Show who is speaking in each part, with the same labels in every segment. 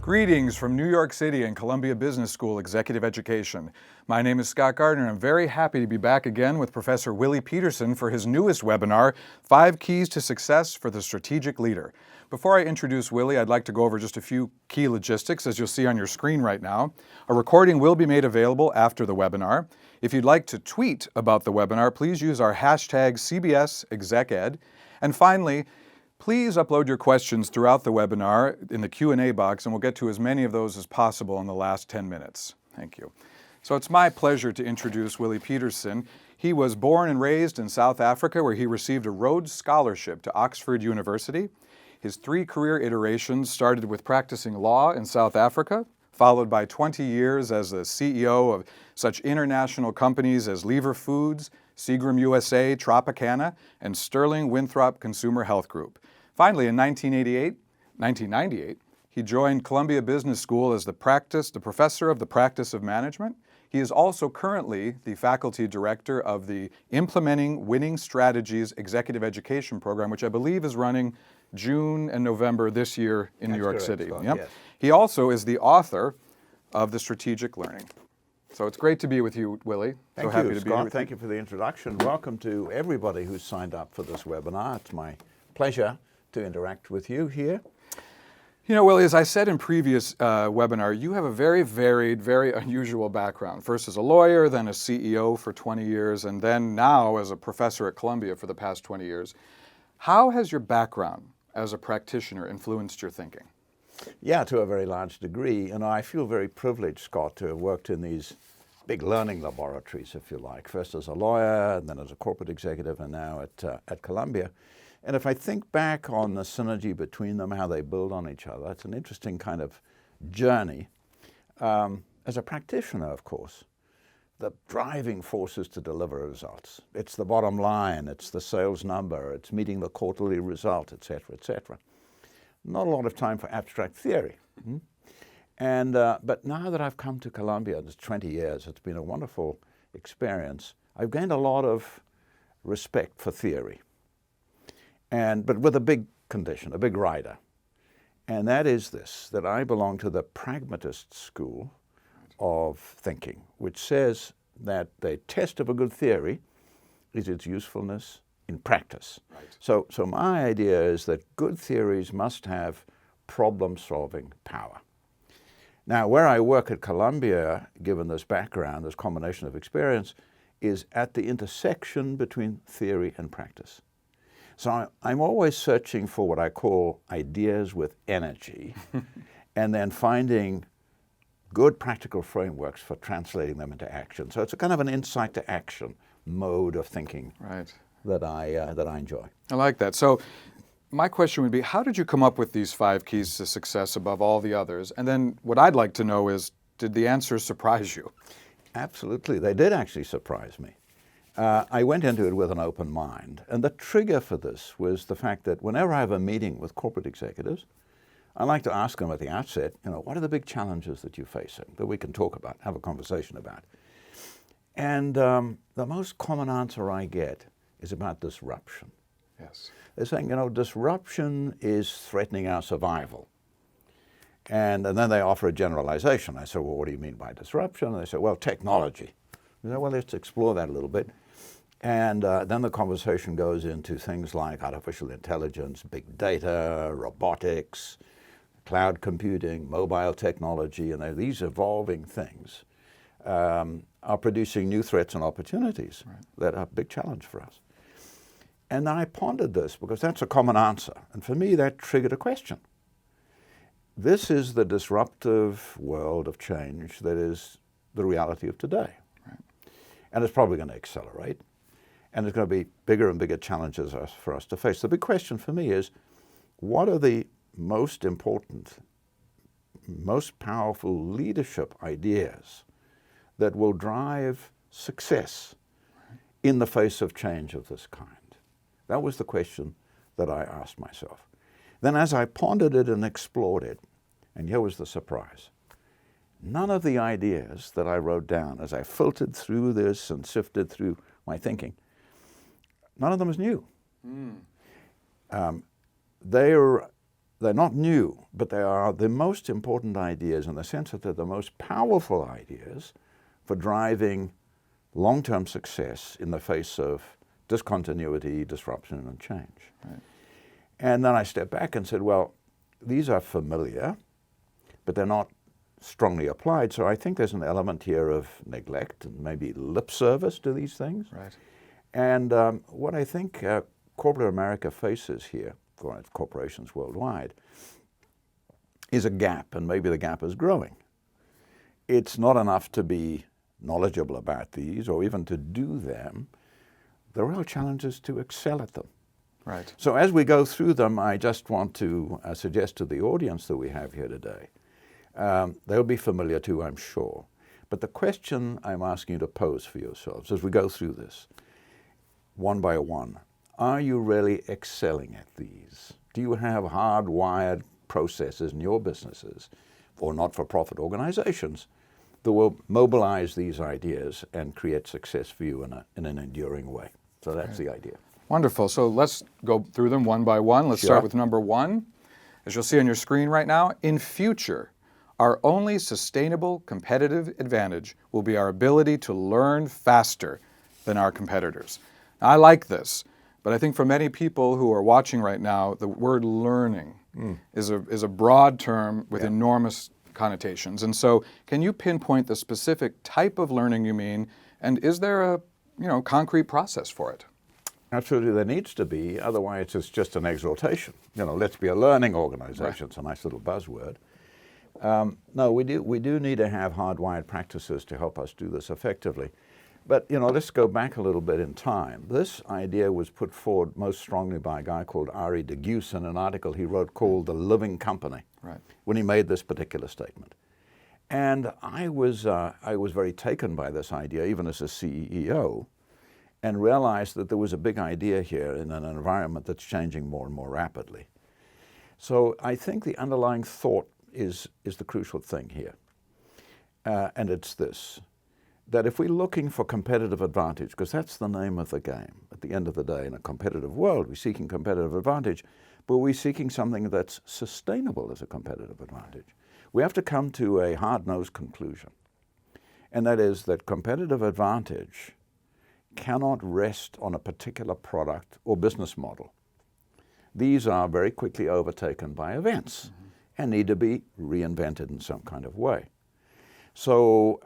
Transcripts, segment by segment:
Speaker 1: Greetings from New York City and Columbia Business School Executive Education. My name is Scott Gardner and I'm very happy to be back again with Professor Willie Peterson for his newest webinar, 5 Keys to Success for the Strategic Leader. Before I introduce Willie, I'd like to go over just a few key logistics as you'll see on your screen right now. A recording will be made available after the webinar. If you'd like to tweet about the webinar, please use our hashtag CBSExecEd. And finally, please upload your questions throughout the webinar in the Q&A box, and we'll get to as many of those as possible in the last 10 minutes. Thank you. So it's my pleasure to introduce Willie Peterson. He was born and raised in South Africa, where he received a Rhodes Scholarship to Oxford University. His 3 career iterations started with practicing law in South Africa, followed by 20 years as the CEO of such international companies as Lever Foods, Seagram USA, Tropicana, and Sterling Winthrop Consumer Health Group. Finally, in 1998, he joined Columbia Business School as the professor of the practice of management. He is also currently the faculty director of the Implementing Winning Strategies Executive Education Program, which I believe is running June and November this year in New York City.
Speaker 2: Scott,
Speaker 1: yep.
Speaker 2: Yes.
Speaker 1: He also is the author of the Strategic Learning. So it's great to be with you, Willie.
Speaker 2: Thank
Speaker 1: so happy
Speaker 2: you,
Speaker 1: to
Speaker 2: Scott.
Speaker 1: be here with
Speaker 2: Thank you for the introduction. Welcome to everybody who's signed up for this webinar. It's my pleasure to interact with you here.
Speaker 1: You know, Willie, as I said in previous webinar, you have a very varied, very unusual background. First as a lawyer, then a CEO for 20 years, and then now as a professor at Columbia for the past 20 years. How has your background as a practitioner influenced your thinking?
Speaker 2: Yeah, to a very large degree. And I feel very privileged, Scott, to have worked in these big learning laboratories, if you like. First as a lawyer, and then as a corporate executive, and now at Columbia. And if I think back on the synergy between them, how they build on each other, it's an interesting kind of journey. As a practitioner, of course, the driving force is to deliver results. It's the bottom line, it's the sales number, it's meeting the quarterly result, et cetera, et cetera. Not a lot of time for abstract theory. But now that I've come to Columbia, it's 20 years, it's been a wonderful experience. I've gained a lot of respect for theory. But with a big condition, a big rider. And that is this, that I belong to the pragmatist school of thinking, which says that the test of a good theory is its usefulness in practice.
Speaker 1: Right.
Speaker 2: So my idea is that good theories must have problem-solving power. Now, where I work at Columbia, given this background, this combination of experience, is at the intersection between theory and practice. So I'm always searching for what I call ideas with energy, and then finding good practical frameworks for translating them into action. So it's a kind of an insight to action mode of thinking.
Speaker 1: Right.
Speaker 2: That I enjoy.
Speaker 1: I like that. So my question would be, how did you come up with these 5 keys to success above all the others? And then what I'd like to know is, did the answers surprise you?
Speaker 2: Absolutely. They did actually surprise me. I went into it with an open mind. And the trigger for this was the fact that whenever I have a meeting with corporate executives, I like to ask them at the outset, what are the big challenges that you're facing that we can talk about, have a conversation about? And the most common answer I get is about disruption.
Speaker 1: Yes.
Speaker 2: They're saying, disruption is threatening our survival. And then they offer a generalization. I say, well, what do you mean by disruption? And they say, well, technology. I say, well, let's explore that a little bit. And then the conversation goes into things like artificial intelligence, big data, robotics, cloud computing, mobile technology, and these evolving things are producing new threats and opportunities that are a big challenge for us. And then I pondered this because that's a common answer. And for me, that triggered a question. This is the disruptive world of change that is the reality of today. Right. And it's probably going to accelerate. And there's going to be bigger and bigger challenges for us to face. The big question for me is, what are the most important, most powerful leadership ideas that will drive success in the face of change of this kind? That was the question that I asked myself. Then as I pondered it and explored it, and here was the surprise, none of the ideas that I wrote down as I filtered through this and sifted through my thinking, none of them is new. They're they're not new, but they are the most important ideas in the sense that they're the most powerful ideas for driving long-term success in the face of discontinuity, disruption, and change.
Speaker 1: Right.
Speaker 2: And then I stepped back and said, well, these are familiar, but they're not strongly applied. So I think there's an element here of neglect and maybe lip service to these things.
Speaker 1: Right.
Speaker 2: And what I think corporate America faces here, for corporations worldwide, is a gap, and maybe the gap is growing. It's not enough to be knowledgeable about these or even to do them. The real challenge is to excel at them.
Speaker 1: Right.
Speaker 2: So as we go through them, I just want to suggest to the audience that we have here today, they'll be familiar too, I'm sure. But the question I'm asking you to pose for yourselves as we go through this, one by one, are you really excelling at these? Do you have hardwired processes in your businesses or not-for-profit organizations that will mobilize these ideas and create success for you in an enduring way? So that's the idea.
Speaker 1: Wonderful. So let's go through them one by one. Let's start with number one. As you'll see on your screen right now, in future, our only sustainable competitive advantage will be our ability to learn faster than our competitors. Now, I like this, but I think for many people who are watching right now, the word learning is a broad term with enormous connotations. And so can you pinpoint the specific type of learning you mean, and is there a concrete process for it?
Speaker 2: Absolutely, there needs to be. Otherwise, it's just an exhortation. Let's be a learning organization.
Speaker 1: Right.
Speaker 2: It's a nice little buzzword. No, we do need to have hardwired practices to help us do this effectively. But, let's go back a little bit in time. This idea was put forward most strongly by a guy called Ari de Geus in an article he wrote called The Living Company,
Speaker 1: Right.
Speaker 2: when he made this particular statement. And I was very taken by this idea, even as a CEO, and realized that there was a big idea here in an environment that's changing more and more rapidly. So I think the underlying thought is the crucial thing here. And it's this, that if we're looking for competitive advantage, because that's the name of the game, at the end of the day, in a competitive world, we're seeking competitive advantage, but we're seeking something that's sustainable as a competitive advantage. We have to come to a hard-nosed conclusion, and that is that competitive advantage cannot rest on a particular product or business model. These are very quickly overtaken by events and need to be reinvented in some kind of way. So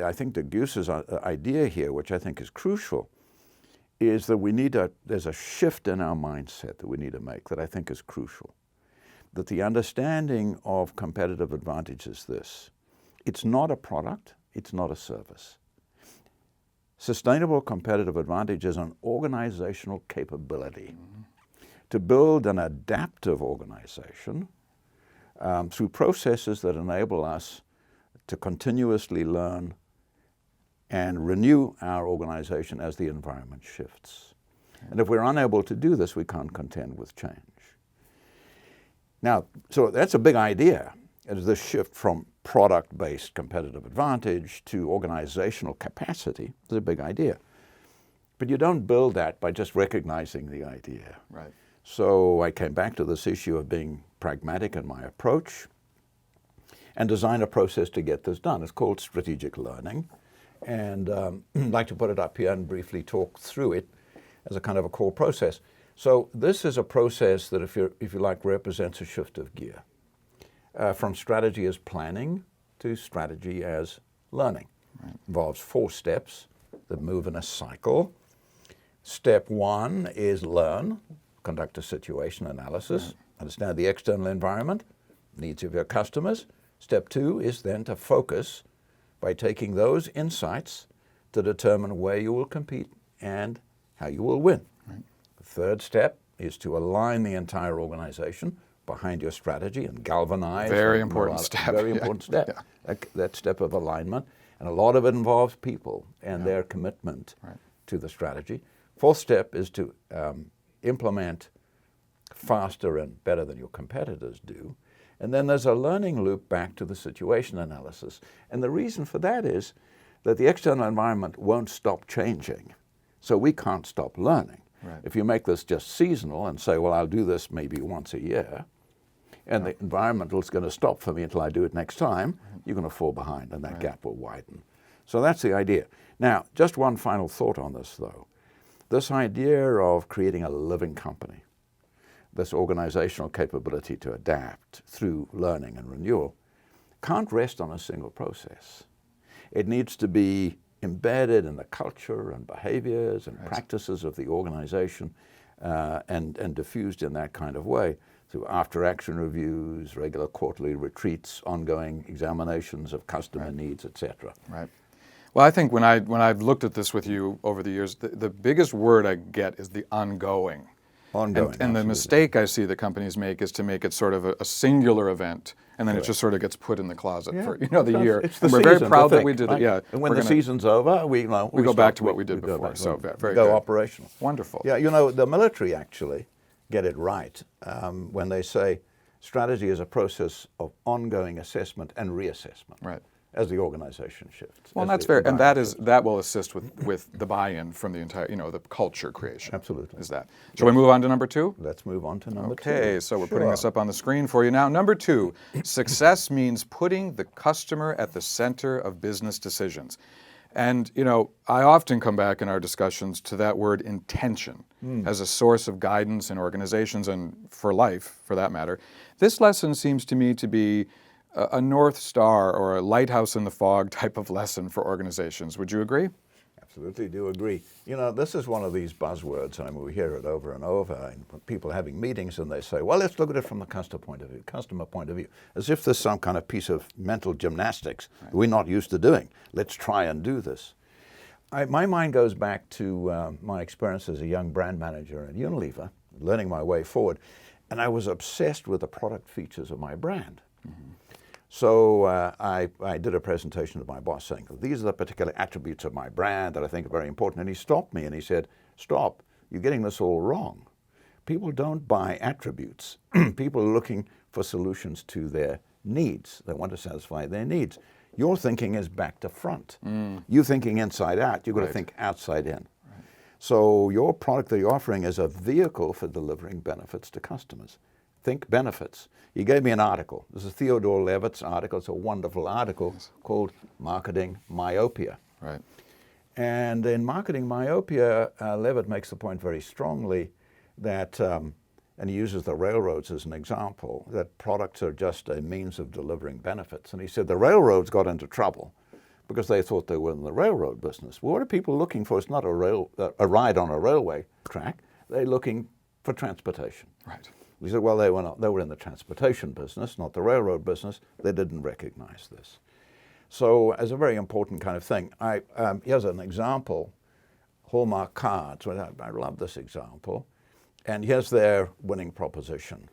Speaker 2: I think the Geus's idea here, which I think is crucial, is that there's a shift in our mindset that we need to make that I think is crucial. That the understanding of competitive advantage is this: it's not a product, it's not a service. Sustainable competitive advantage is an organizational capability to build an adaptive organization through processes that enable us to continuously learn and renew our organization as the environment shifts. And if we're unable to do this, we can't contend with change. Now, so that's a big idea, is this shift from product-based competitive advantage to organizational capacity is a big idea. But you don't build that by just recognizing the idea.
Speaker 1: Right.
Speaker 2: So I came back to this issue of being pragmatic in my approach and design a process to get this done. It's called strategic learning. And I'd like to put it up here and briefly talk through it as a kind of a core process. So this is a process that, if you like, represents a shift of gear. From strategy as planning to strategy as learning. Right. Involves 4 steps that move in a cycle. Step 1 is learn, conduct a situation analysis, understand the external environment, needs of your customers. Step 2 is then to focus by taking those insights to determine where you will compete and how you will win. Right. The 3rd step is to align the entire organization behind your strategy and galvanize.
Speaker 1: Very important step.
Speaker 2: Very important step. Yeah. That step of alignment. And a lot of it involves people and their commitment to the strategy. 4th step is to implement faster and better than your competitors do. And then there's a learning loop back to the situation analysis. And the reason for that is that the external environment won't stop changing. So we can't stop learning. Right. If you make this just seasonal and say, well, I'll do this maybe once a year, and the environmental is going to stop for me until I do it next time, you're going to fall behind, and that gap will widen. So that's the idea. Now, just one final thought on this, though. This idea of creating a living company, this organizational capability to adapt through learning and renewal, can't rest on a single process. It needs to be embedded in the culture and behaviors and practices of the organization and diffused in that kind of way through after-action reviews, regular quarterly retreats, ongoing examinations of customer needs, etc.
Speaker 1: Right. Well, I think when I've looked at this with you over the years, the biggest word I get is the ongoing.
Speaker 2: Ongoing.
Speaker 1: And the mistake I see that companies make is to make it sort of a singular event, and then it just sort of gets put in the closet for the year.
Speaker 2: It's the
Speaker 1: and we're
Speaker 2: season,
Speaker 1: very proud
Speaker 2: the
Speaker 1: that we
Speaker 2: thing,
Speaker 1: did it. Yeah.
Speaker 2: And when the season's over, we
Speaker 1: go back to what we did before. So very
Speaker 2: go
Speaker 1: good.
Speaker 2: operational.
Speaker 1: Wonderful.
Speaker 2: Yeah, you know, the military actually get it right when they say strategy is a process of ongoing assessment and reassessment.
Speaker 1: Right.
Speaker 2: As the organization shifts.
Speaker 1: Well, that's fair, and that will assist with the buy-in from the entire, the culture creation.
Speaker 2: Absolutely.
Speaker 1: Is that? Shall we move on to number 2?
Speaker 2: Let's move on to number 2.
Speaker 1: Okay, so we're putting this up on the screen for you now. Number 2, success means putting the customer at the center of business decisions. And, I often come back in our discussions to that word intention as a source of guidance in organizations and for life, for that matter. This lesson seems to me to be a North Star or a lighthouse in the fog type of lesson for organizations. Would you agree?
Speaker 2: Absolutely do agree. This is one of these buzzwords, and we hear it over and over, and people having meetings and they say, well, let's look at it from the customer point of view, as if there's some kind of piece of mental gymnastics we're not used to doing. Let's try and do this. My mind goes back to my experience as a young brand manager at Unilever, learning my way forward, and I was obsessed with the product features of my brand. So I did a presentation to my boss saying, these are the particular attributes of my brand that I think are very important. And he stopped me and he said, stop, you're getting this all wrong. People don't buy attributes. People are looking for solutions to their needs. They want to satisfy their needs. Your thinking is back to front. You're thinking inside out. You've got to think outside in. So your product that you're offering is a vehicle for delivering benefits to customers. Think benefits. You gave me an article. This is Theodore Levitt's article. It's a wonderful article called Marketing Myopia.
Speaker 1: Right.
Speaker 2: And in Marketing Myopia, Levitt makes the point very strongly that, and he uses the railroads as an example, that products are just a means of delivering benefits. And he said the railroads got into trouble because they thought they were in the railroad business. Well, what are people looking for? It's not a ride on a railway track. They're looking for transportation.
Speaker 1: Right.
Speaker 2: We said, well, they were in the transportation business, not the railroad business. They didn't recognize this. So as a very important kind of thing, here's an example, Hallmark cards. I love this example. And here's their winning proposition.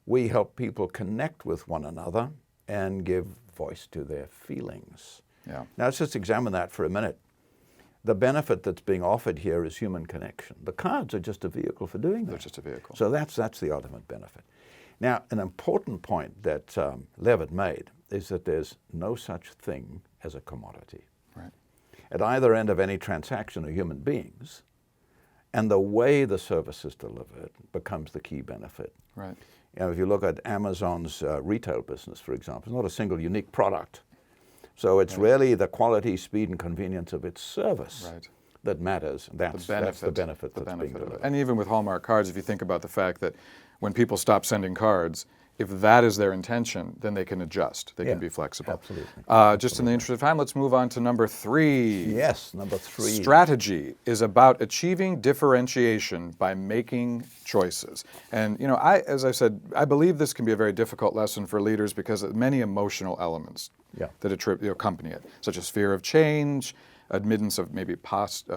Speaker 2: We help people connect with one another and give voice to their feelings.
Speaker 1: Yeah.
Speaker 2: Now let's just examine that for a minute. The benefit that's being offered here is human connection. The cards are just a vehicle for doing that.
Speaker 1: They're just a vehicle.
Speaker 2: So that's the ultimate benefit. Now, an important point that Levitt made is that there's no such thing as a commodity.
Speaker 1: Right.
Speaker 2: At either end of any transaction are human beings, and the way the service is delivered becomes the key benefit.
Speaker 1: Right.
Speaker 2: If you look at Amazon's retail business, for example, it's not a single unique product. So it's really the quality, speed, and convenience of its service that matters. That's the benefit that's being delivered.
Speaker 1: And even with Hallmark cards, if you think about the fact that when people stop sending cards, if that is their intention, then they can adjust. They can be flexible.
Speaker 2: Absolutely.
Speaker 1: Just in the interest of time, let's move on to number 3.
Speaker 2: Yes, number 3.
Speaker 1: Strategy is about achieving differentiation by making choices. And, as I said, I believe this can be a very difficult lesson for leaders because of many emotional elements that accompany it, such as fear of change, admittance of maybe past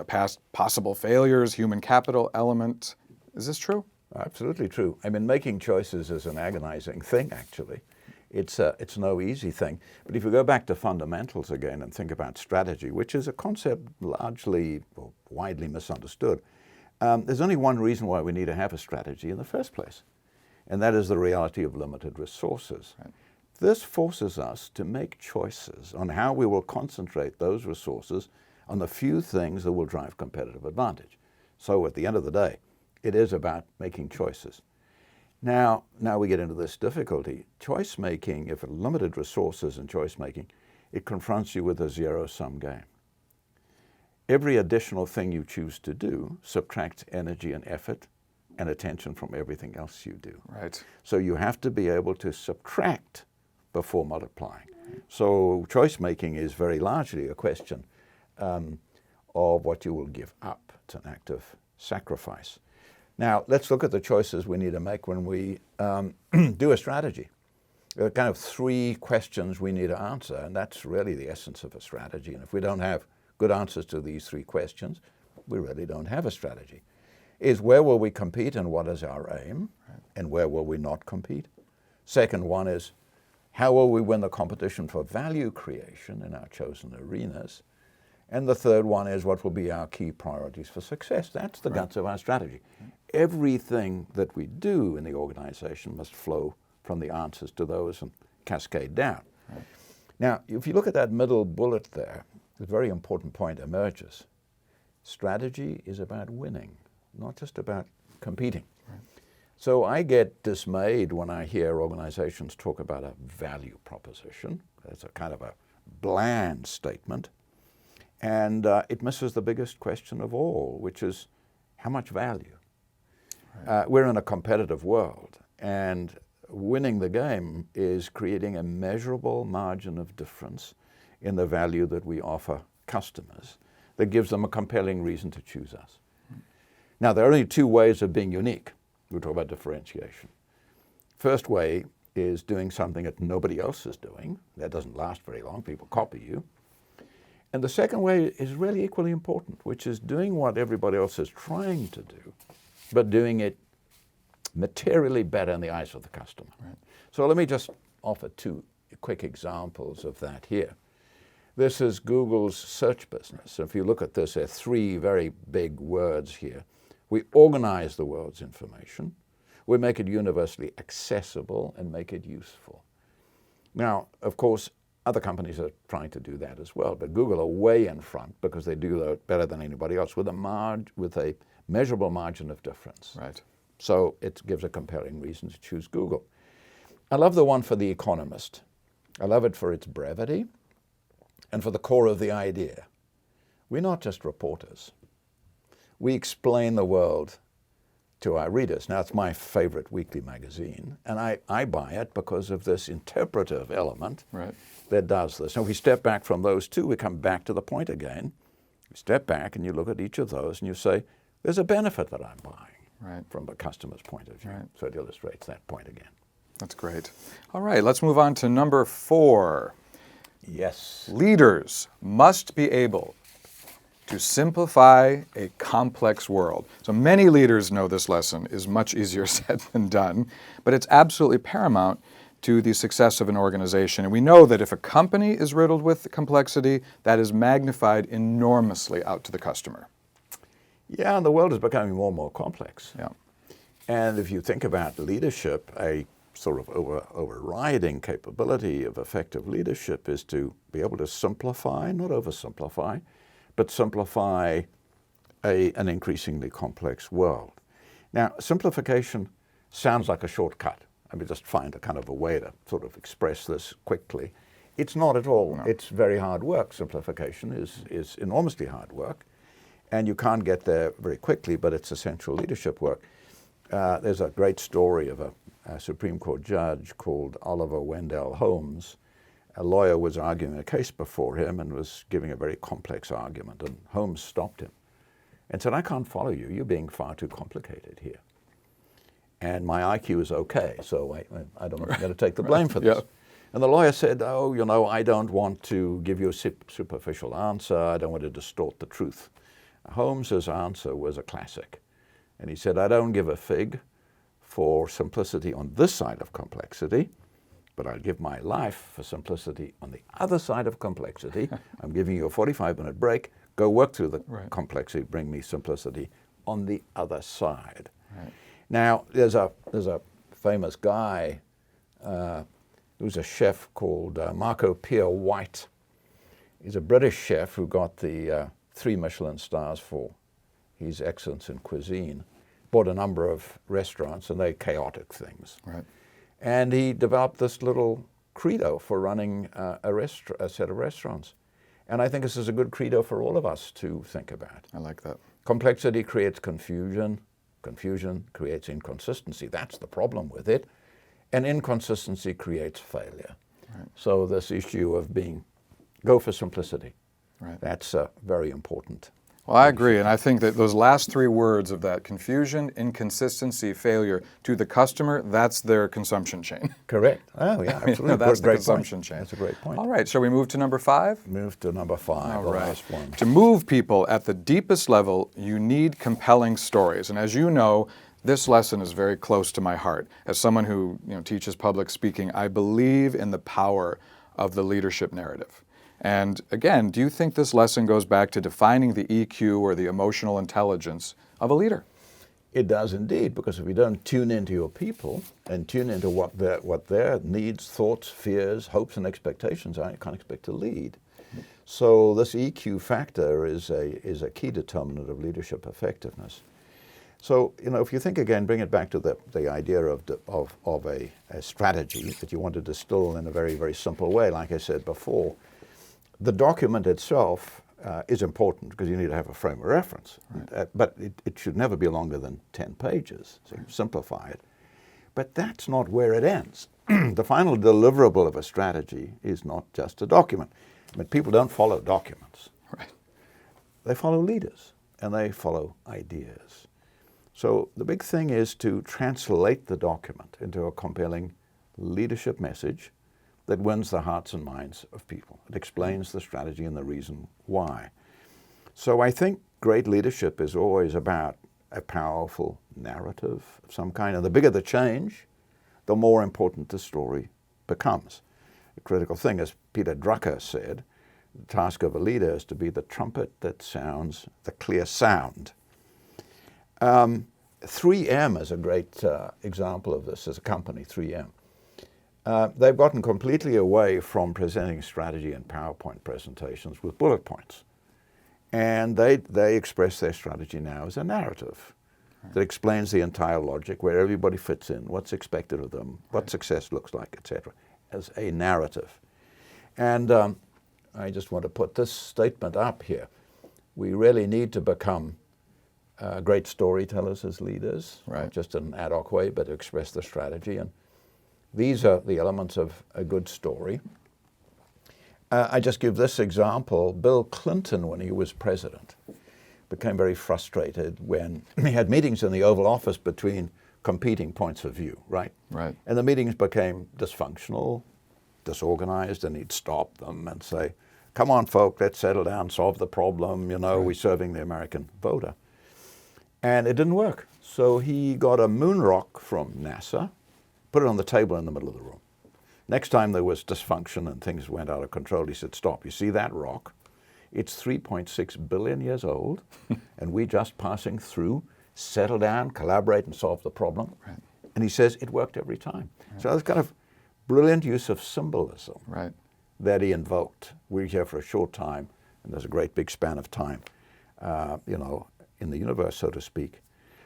Speaker 1: possible failures, human capital element. Is this true?
Speaker 2: Absolutely true. I mean, making choices is an agonizing thing, actually. It's no easy thing. But if you go back to fundamentals again and think about strategy, which is a concept largely or widely misunderstood, there's only one reason why we need to have a strategy in the first place, and that is the reality of limited resources. Right. This forces us to make choices on how we will concentrate those resources on the few things that will drive competitive advantage. So at the end of the day, it is about making choices. Now we get into this difficulty. Choice making, if limited resources in choice making, it confronts you with a zero-sum game. Every additional thing you choose to do subtracts energy and effort and attention from everything else you do.
Speaker 1: Right.
Speaker 2: So you have to be able to subtract before multiplying. So choice making is very largely a question of what you will give up. It's an act of sacrifice. Now, let's look at the choices we need to make when we do a strategy. There are kind of three questions we need to answer, and that's really the essence of a strategy. And if we don't have good answers to these three questions, we really don't have a strategy. Is where will we compete and what is our aim? Right. And where will we not compete? Second one is how will we win the competition for value creation in our chosen arenas? And the third one is what will be our key priorities for success. That's the guts of our strategy. Everything that we do in the organization must flow from the answers to those and cascade down. Right. Now, if you look at that middle bullet there, a very important point emerges. Strategy is about winning, not just about competing. Right. So I get dismayed when I hear organizations talk about a value proposition. That's a kind of a bland statement. And it misses the biggest question of all, which is how much value? Right. We're in a competitive world, and winning the game is creating a measurable margin of difference in the value that we offer customers that gives them a compelling reason to choose us. Now, there are only two ways of being unique. We talk about differentiation. First way is doing something that nobody else is doing. That doesn't last very long. People copy you. And the second way is really equally important, which is doing what everybody else is trying to do, but doing it materially better in the eyes of the customer. Right. So let me just offer two quick examples of that here. This is Google's search business. So if you look at this, there are three very big words here. We organize the world's information, we make it universally accessible, and make it useful. Now, of course, other companies are trying to do that as well, but Google are way in front because they do that better than anybody else with a measurable margin of difference.
Speaker 1: Right.
Speaker 2: So it gives a compelling reason to choose Google. I love the one for The Economist. I love it for its brevity and for the core of the idea. We're not just reporters. We explain the world to our readers. Now, it's my favorite weekly magazine, and I buy it because of this interpretive element that does this. Now, if we step back from those two, we come back to the point again. You step back and you look at each of those and you say, there's a benefit that I'm buying from a customer's point of view. Right. So it illustrates that point again.
Speaker 1: That's great. All right, let's move on to number 4.
Speaker 2: Yes.
Speaker 1: Leaders must be able to simplify a complex world. So many leaders know this lesson is much easier said than done, but it's absolutely paramount to the success of an organization. And we know that if a company is riddled with complexity, that is magnified enormously out to the customer.
Speaker 2: Yeah, and the world is becoming more and more complex.
Speaker 1: Yeah.
Speaker 2: And if you think about leadership, a sort of overriding capability of effective leadership is to be able to simplify, not oversimplify, but simplify an increasingly complex world. Now, simplification sounds like a shortcut. I mean, just find a kind of a way to sort of express this quickly. It's not at all. No. It's very hard work. Simplification is enormously hard work, and you can't get there very quickly, but it's essential leadership work. There's a great story of a Supreme Court judge called Oliver Wendell Holmes. A lawyer was arguing a case before him and was giving a very complex argument, and Holmes stopped him and said, I can't follow you. You're being far too complicated here. And my IQ is okay, so I don't going to take the blame for this. Yeah. And the lawyer said, oh, you know, I don't want to give you a superficial answer. I don't want to distort the truth. Holmes's answer was a classic. And he said, I don't give a fig for simplicity on this side of complexity, but I'll give my life for simplicity on the other side of complexity. I'm giving you a 45-minute break. Go work through the complexity, bring me simplicity on the other side. Right. Now, there's a famous guy who's a chef called Pierre White. He's a British chef who got the 3 Michelin stars for his excellence in cuisine. bought a number of restaurants, and they're chaotic things.
Speaker 1: Right.
Speaker 2: And he developed this little credo for running a set of restaurants. And I think this is a good credo for all of us to think about.
Speaker 1: I like that.
Speaker 2: Complexity creates confusion. Confusion creates inconsistency. That's the problem with it. And inconsistency creates failure.
Speaker 1: Right.
Speaker 2: So this issue of go for simplicity.
Speaker 1: Right.
Speaker 2: That's very important.
Speaker 1: Well, I agree, and I think that those last three words of that, confusion, inconsistency, failure, to the customer, that's their consumption chain.
Speaker 2: Correct. Oh, yeah, absolutely.
Speaker 1: That's the
Speaker 2: Great
Speaker 1: consumption
Speaker 2: point.
Speaker 1: chain.
Speaker 2: That's a great point.
Speaker 1: All right, shall we move to number 5?
Speaker 2: Move to number 5, the last one.
Speaker 1: To move people at the deepest level, you need compelling stories. And as you know, this lesson is very close to my heart. As someone who teaches public speaking, I believe in the power of the leadership narrative. And again, do you think this lesson goes back to defining the EQ or the emotional intelligence of a leader?
Speaker 2: It does indeed, because if you don't tune into your people and tune into what their needs, thoughts, fears, hopes, and expectations are, you can't expect to lead. So this EQ factor is a key determinant of leadership effectiveness. So, if you think again, bring it back to the idea of a strategy that you want to distill in a very, very simple way, like I said before. The document itself is important because you need to have a frame of reference, right. But it should never be longer than 10 pages, so you simplify it. But that's not where it ends. The final deliverable of a strategy is not just a document. I mean, people don't follow documents.
Speaker 1: Right.
Speaker 2: They follow leaders, and they follow ideas. So the big thing is to translate the document into a compelling leadership message that wins the hearts and minds of people. It explains the strategy and the reason why. So I think great leadership is always about a powerful narrative of some kind. And the bigger the change, the more important the story becomes. The critical thing, as Peter Drucker said, the task of a leader is to be the trumpet that sounds the clear sound. 3M is a great example of this as a company, 3M. They've gotten completely away from presenting strategy in PowerPoint presentations with bullet points. And they express their strategy now as a narrative that explains the entire logic, where everybody fits in, what's expected of them, what success looks like, etc., as a narrative. And I just want to put this statement up here. We really need to become great storytellers as leaders, not just in an ad hoc way, but to express the strategy. And these are the elements of a good story. I just give this example. Bill Clinton, when he was president, became very frustrated when he had meetings in the Oval Office between competing points of view, right?
Speaker 1: Right.
Speaker 2: And the meetings became dysfunctional, disorganized, and he'd stop them and say, come on, folk, let's settle down, solve the problem, we're serving the American voter. And it didn't work. So he got a moon rock from NASA, put it on the table in the middle of the room. Next time there was dysfunction and things went out of control, he said, stop, you see that rock? It's 3.6 billion years old, and we're just passing through, settle down, collaborate, and solve the problem.
Speaker 1: Right.
Speaker 2: And he says it worked every time. Right. So that's kind of brilliant use of symbolism that he invoked. We're here for a short time, and there's a great big span of time, in the universe, so to speak.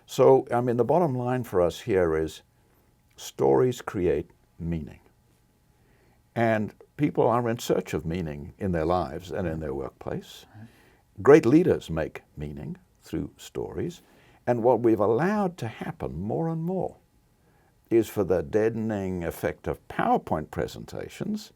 Speaker 2: So, I mean, the bottom line for us here is stories create meaning. And people are in search of meaning in their lives and in their workplace. Great leaders make meaning through stories. And what we've allowed to happen more and more is for the deadening effect of PowerPoint presentations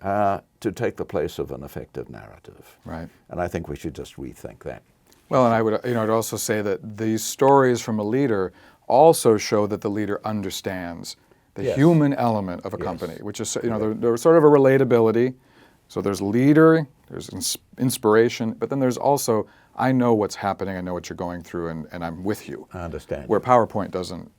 Speaker 2: to take the place of an effective narrative.
Speaker 1: Right.
Speaker 2: And I think we should just rethink that.
Speaker 1: Well, and I would, I'd also say that these stories from a leader also show that the leader understands the human element of a company, which is, there's sort of a relatability. So there's leader, there's inspiration, but then there's also, I know what's happening, I know what you're going through, and I'm with you.
Speaker 2: I understand.
Speaker 1: Where PowerPoint doesn't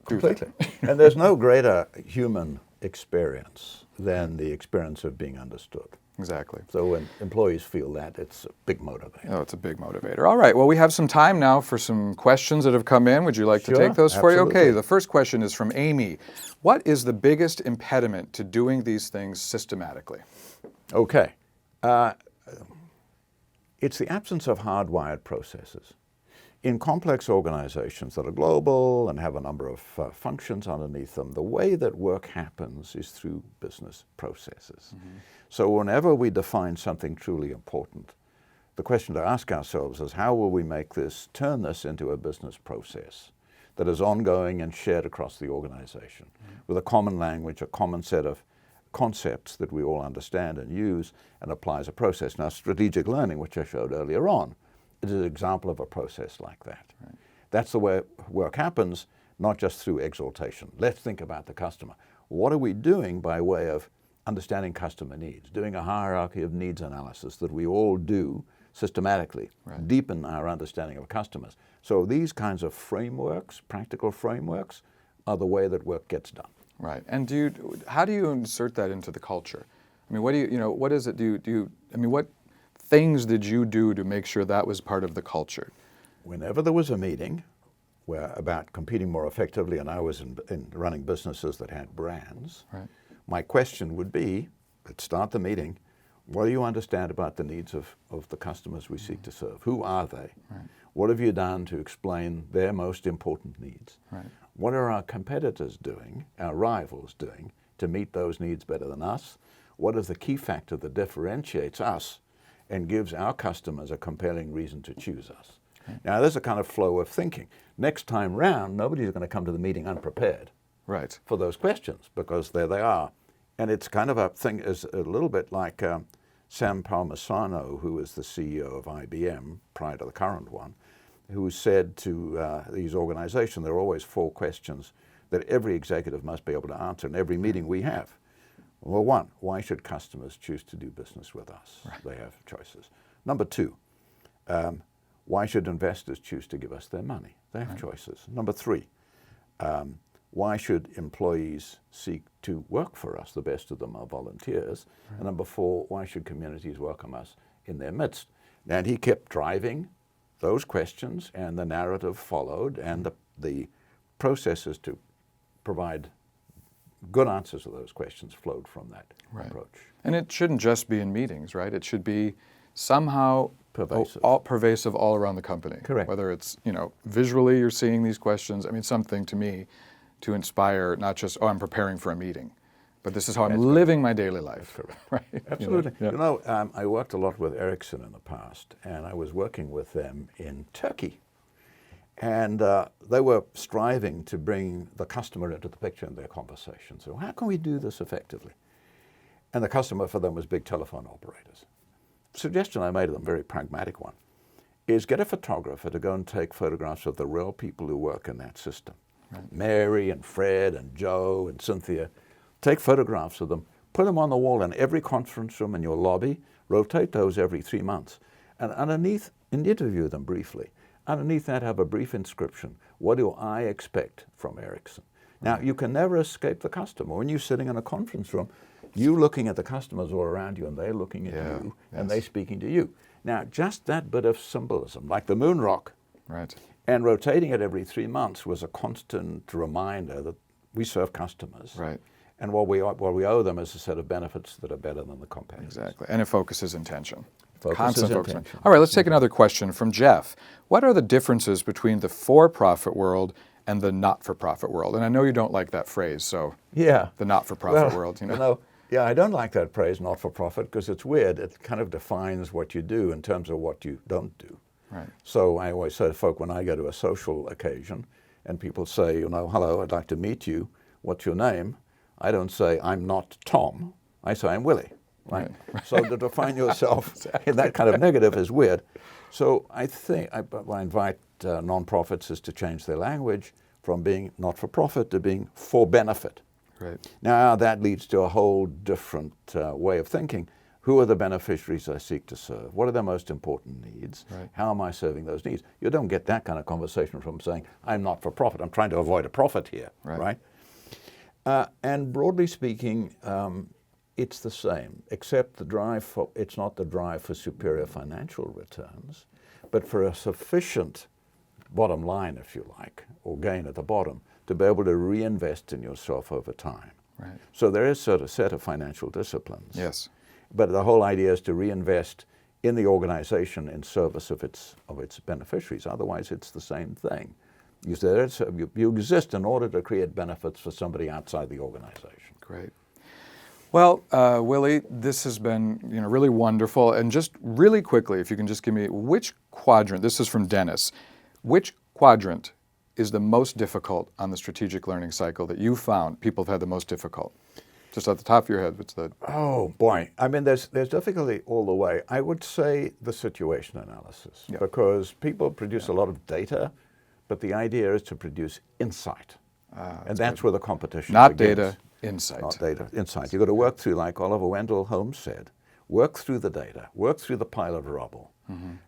Speaker 1: do that.
Speaker 2: And there's no greater human experience than the experience of being understood.
Speaker 1: Exactly.
Speaker 2: So when employees feel that, it's a big motivator.
Speaker 1: Oh, it's a big motivator. All right, well, we have some time now for some questions that have come in. Would you like to take those for you? Okay, the first question is from Amy. What is the biggest impediment to doing these things systematically?
Speaker 2: Okay. It's the absence of hardwired processes. In complex organizations that are global and have a number of functions underneath them, the way that work happens is through business processes. So whenever we define something truly important, the question to ask ourselves is, how will we turn this into a business process that is ongoing and shared across the organization with a common language, a common set of concepts that we all understand and use, and applies a process. Now, strategic learning, which I showed earlier on, is an example of a process like that. Right. That's the way work happens, not just through exaltation. Let's think about the customer. What are we doing by way of understanding customer needs, doing a hierarchy of needs analysis that we all do systematically, right, deepen our understanding of customers. So these kinds of frameworks, practical frameworks, are the way that work gets done.
Speaker 1: Right. And how do you insert that into the culture? I mean, what is it, what things did you do to make sure that was part of the culture?
Speaker 2: Whenever there was a meeting about competing more effectively, and I was in running businesses that had brands, right, my question would be, let's start the meeting, what do you understand about the needs of the customers we seek to serve? Who are they? Right. What have you done to explain their most important needs? Right. What are our competitors doing, our rivals doing, to meet those needs better than us? What is the key factor that differentiates us and gives our customers a compelling reason to choose us? Right. Now, there's a kind of flow of thinking. Next time round, nobody's going to come to the meeting unprepared, right, for those questions, because there they are. And it's kind of a thing, is a little bit like Sam Palmisano, who is the CEO of IBM prior to the current one, who said to these organizations, there are always 4 questions that every executive must be able to answer in every meeting we have. Well, 1, why should customers choose to do business with us? Right. They have choices. Number 2, why should investors choose to give us their money? They have right. choices. Number 3, why should employees seek to work for us? The best of them are volunteers. Right. And number 4, why should communities welcome us in their midst? And he kept driving those questions, and the narrative followed, and the processes to provide good answers to those questions flowed from that right. approach.
Speaker 1: And it shouldn't just be in meetings, right? It should be somehow pervasive all around the company.
Speaker 2: Correct.
Speaker 1: Whether it's, visually you're seeing these questions, something to me to inspire, not just, I'm preparing for a meeting, but this is how I'm living my daily life. Right?
Speaker 2: Absolutely. I worked a lot with Ericsson in the past, and I was working with them in Turkey. And they were striving to bring the customer into the picture in their conversation. So how can we do this effectively? And the customer for them was big telephone operators. The suggestion I made to them, very pragmatic one, is get a photographer to go and take photographs of the real people who work in that system. Right. Mary and Fred and Joe and Cynthia. Take photographs of them, put them on the wall in every conference room in your lobby, rotate those every 3 months, and underneath, and interview them briefly. Underneath that, have a brief inscription. What do I expect from Ericsson? Now, you can never escape the customer. When you're sitting in a conference room, you looking at the customers all around you, and they're looking at you, and they're speaking to you. Now, just that bit of symbolism, like the moon rock, right, and rotating it every 3 months was a constant reminder that we serve customers. Right. And what we owe them is a set of benefits that are better than the competitors.
Speaker 1: Exactly. And it focuses intention. Constant focus. All right, let's take another question from Jeff. What are the differences between the for-profit world and the not-for-profit world? And I know you don't like that phrase, so the not-for-profit world.
Speaker 2: Yeah, I don't like that phrase, not-for-profit, because it's weird. It kind of defines what you do in terms of what you don't do. Right. So I always say to folk when I go to a social occasion and people say, hello, I'd like to meet you. What's your name? I don't say, I'm not Tom. I say, I'm Willie. Right. So to define yourself in that kind of negative is weird. So I think I invite nonprofits is to change their language from being not-for-profit to being for benefit. Right. Now that leads to a whole different way of thinking. Who are the beneficiaries I seek to serve? What are their most important needs? Right. How am I serving those needs? You don't get that kind of conversation from saying, I'm not-for-profit. I'm trying to avoid a profit here. Right? And broadly speaking, it's the same, except it's not the drive for superior financial returns, but for a sufficient bottom line, if you like, or gain at the bottom, to be able to reinvest in yourself over time. Right. So there is sort of a set of financial disciplines. Yes. But the whole idea is to reinvest in the organization in service of its beneficiaries. Otherwise, it's the same thing. You exist in order to create benefits for somebody outside the organization.
Speaker 1: Great. Well, Willie, this has been really wonderful. And just really quickly, if you can just give me which quadrant, this is from Dennis, which quadrant is the most difficult on the strategic learning cycle that you found people have had the most difficult? Just at the top of your head, what's the...
Speaker 2: Oh, boy. I mean, there's difficulty all the way. I would say the situation analysis, because people produce a lot of data, but the idea is to produce insight. And that's where the competition
Speaker 1: Not
Speaker 2: begins.
Speaker 1: data, insight.
Speaker 2: Not data, insight. You've got to work through, like Oliver Wendell Holmes said, work through the data, work through the pile of rubble,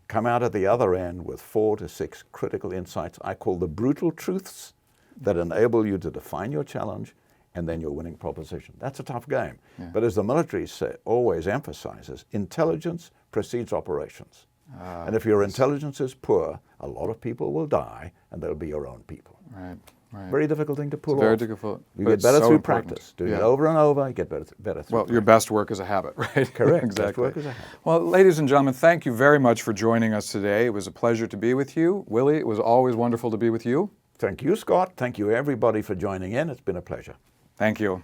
Speaker 2: come out at the other end with 4 to 6 critical insights I call the brutal truths that enable you to define your challenge and then your winning proposition. That's a tough game. But as the military always emphasizes, intelligence precedes operations. And if your intelligence is poor, a lot of people will die, and they'll be your own people.
Speaker 1: Right.
Speaker 2: Very difficult thing to pull off.
Speaker 1: Very difficult.
Speaker 2: You get better through practice. Doing it over and over, you get better through
Speaker 1: Well,
Speaker 2: practice.
Speaker 1: your best work is a habit, right?
Speaker 2: Correct.
Speaker 1: Exactly.
Speaker 2: Best work is a habit.
Speaker 1: Well, ladies and gentlemen, thank you very much for joining us today. It was a pleasure to be with you. Willie, it was always wonderful to be with you.
Speaker 2: Thank you, Scott. Thank you, everybody, for joining in. It's been a pleasure.
Speaker 1: Thank you.